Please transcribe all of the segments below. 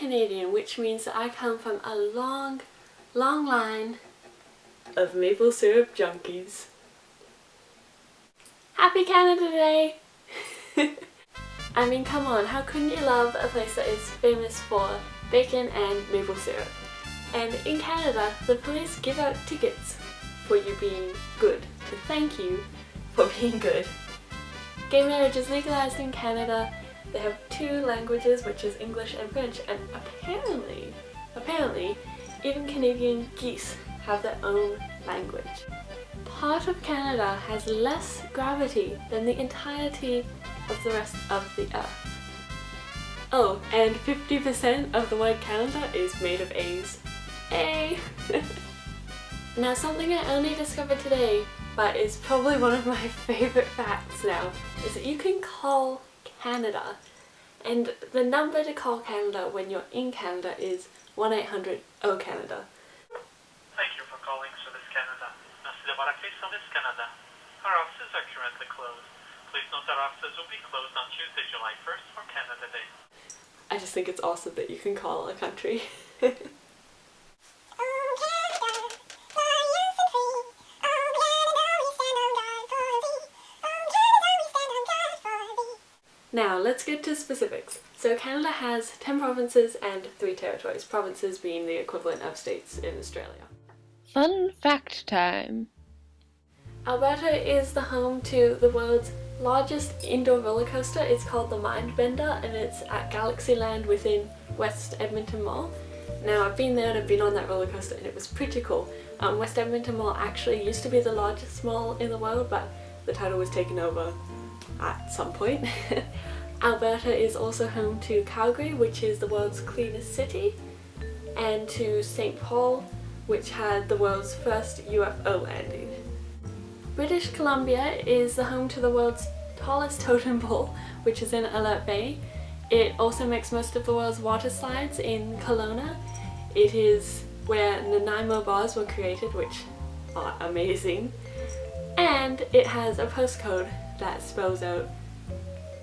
Canadian, which means that I come from a long, long line of maple syrup junkies. Happy Canada Day! I mean, come on, how couldn't you love a place that is famous for bacon and maple syrup? And in Canada, the police give out tickets for you being good, to thank you for being good. Gay marriage is legalized in Canada. They have 2 languages, which is English and French, and apparently, even Canadian geese have their own language. Part of Canada has less gravity than the entirety of the rest of the Earth. Oh, and 50% of the word Canada is made of A's. A. Now, something I only discovered today, but is probably one of my favourite facts now, is that you can call Canada, and the number to call Canada when you're in Canada is 1-800-O-Canada. Thank you for calling Service Canada. Merci d'avoir appelé Service Canada. Our offices are currently closed. Please note that offices will be closed on Tuesday, July 1st for Canada Day. I just think it's awesome that you can call a country. Now, let's get to specifics. So Canada has 10 provinces and 3 territories, provinces being the equivalent of states in Australia. Fun fact time! Alberta is the home to the world's largest indoor roller coaster. It's called the Mindbender, and it's at Galaxyland within West Edmonton Mall. Now, I've been there and I've been on that roller coaster and it was pretty cool. West Edmonton Mall actually used to be the largest mall in the world, but the title was taken over at some point. Alberta is also home to Calgary, which is the world's cleanest city, and to St. Paul, which had the world's first UFO landing. British Columbia is the home to the world's tallest totem pole, which is in Alert Bay. It also makes most of the world's water slides in Kelowna. It is where Nanaimo bars were created, which are amazing. And it has a postcode that spells out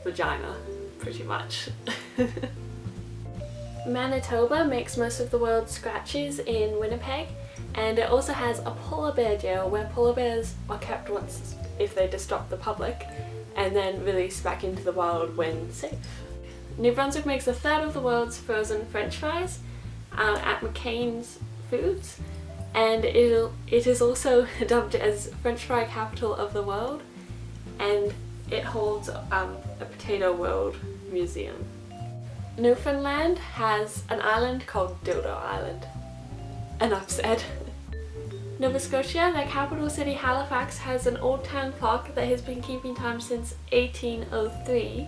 vagina, pretty much. Manitoba makes most of the world's scratchies in Winnipeg, and it also has a polar bear jail where polar bears are kept once if they disrupt the public and then released back into the wild when safe. New Brunswick makes 1/3 of the world's frozen french fries at McCain's Foods, and it is also dubbed as French fry capital of the world, and it holds a potato world museum. Newfoundland has an island called Dodo Island. Enough said. Nova Scotia, their capital city Halifax, has an old town clock that has been keeping time since 1803.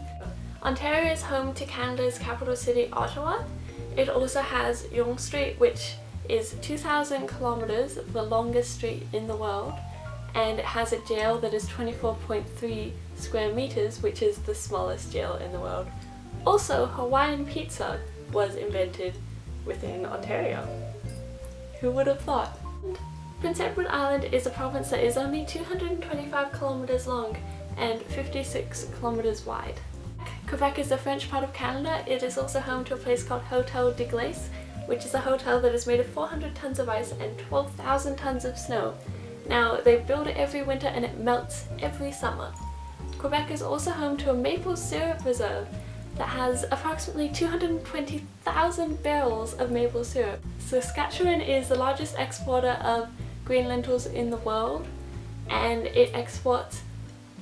Ontario is home to Canada's capital city Ottawa. It also has Yonge Street, which is 2,000 kilometers, the longest street in the world, and it has a jail that is 24.3 square meters, which is the smallest jail in the world. Also, Hawaiian pizza was invented within Ontario. Who would have thought? Prince Edward Island is a province that is only 225 kilometers long and 56 kilometers wide. Quebec is the French part of Canada. It is also home to a place called Hotel de Glace, which is a hotel that is made of 400 tons of ice and 12,000 tons of snow. Now, they build it every winter and it melts every summer. Quebec is also home to a maple syrup reserve that has approximately 220,000 barrels of maple syrup. Saskatchewan is the largest exporter of green lentils in the world, and it exports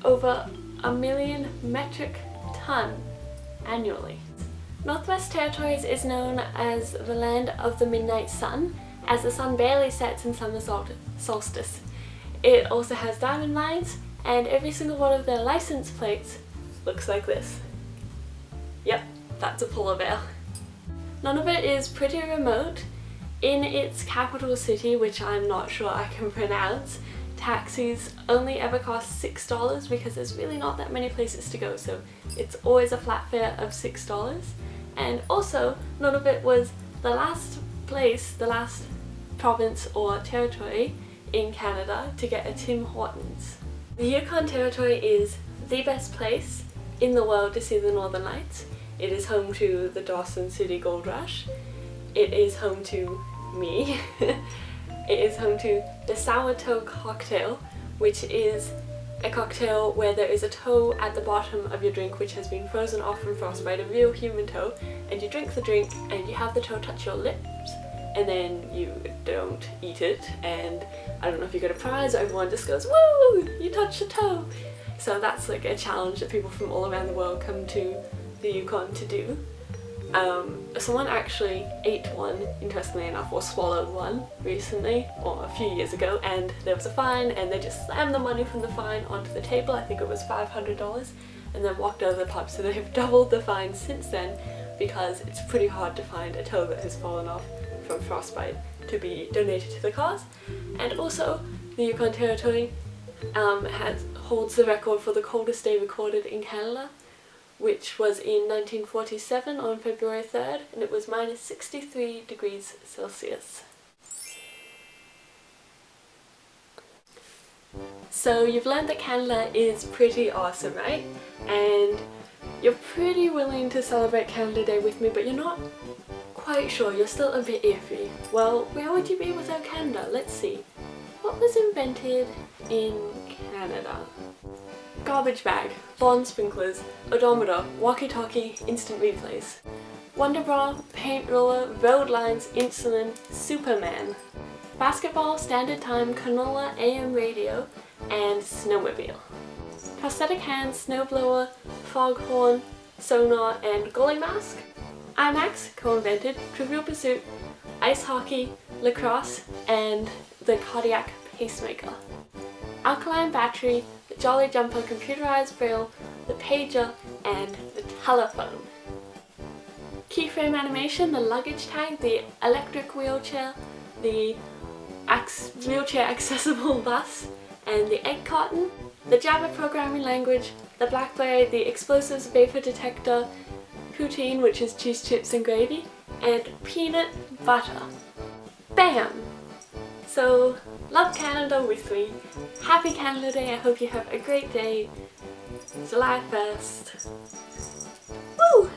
over 1 million metric ton annually. Northwest Territories is known as the land of the midnight sun, as the sun barely sets in summer solstice. It also has diamond mines, and every single one of their license plates looks like this. Yep, that's a polar bear. None of it is pretty remote. In its capital city, which I'm not sure I can pronounce, taxis only ever cost $6 because there's really not that many places to go, so it's always a flat fare of $6. And also, none of it was the last province or territory in Canada to get a Tim Hortons. The Yukon Territory is the best place in the world to see the Northern Lights. It is home to the Dawson City Gold Rush. It is home to me. It is home to the Sour Toe Cocktail, which is a cocktail where there is a toe at the bottom of your drink which has been frozen off from frostbite, a real human toe, and you drink the drink and you have the toe touch your lips, and then you don't eat it, and I don't know if you get a prize or everyone just goes, woo, you touched a toe. So that's like a challenge that people from all around the world come to the Yukon to do. Someone actually ate one, interestingly enough, or swallowed one recently, or a few years ago, and there was a fine, and they just slammed the money from the fine onto the table. I think it was $500, and then walked out of the pub. So they've doubled the fine since then, because it's pretty hard to find a toe that has fallen off from frostbite to be donated to the cause. And also, the Yukon Territory holds the record for the coldest day recorded in Canada, which was in 1947 on February 3rd, and it was minus 63 degrees Celsius. So you've learned that Canada is pretty awesome, right? And you're pretty willing to celebrate Canada Day with me, but you're not quite sure, you're still a bit iffy. Well, where would you be without Canada? Let's see. What was invented in Canada? Garbage bag, lawn sprinklers, odometer, walkie-talkie, instant replays. Wonder bra, paint roller, road lines, insulin, Superman. Basketball, standard time, canola, AM radio, and snowmobile. Prosthetic hands, snowblower, foghorn, sonar, and goalie mask. IMAX, co-invented, Trivial Pursuit, ice hockey, lacrosse, and the cardiac pacemaker. Alkaline battery, the Jolly Jumper computerized braille, the pager, and the telephone. Keyframe animation, the luggage tag, the electric wheelchair, the wheelchair accessible bus, and the egg carton. The Java programming language, the BlackBerry, the explosives vapor detector, poutine, which is cheese chips and gravy, and peanut butter. Bam! So, love Canada with me. Happy Canada Day, I hope you have a great day. July 1st. Woo!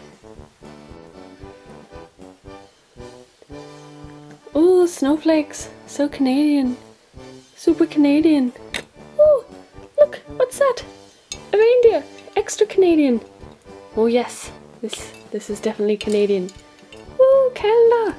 Ooh, snowflakes. So Canadian. Super Canadian. Ooh, look, what's that? A reindeer. Extra Canadian. Oh yes, this is definitely Canadian. Ooh, Canada.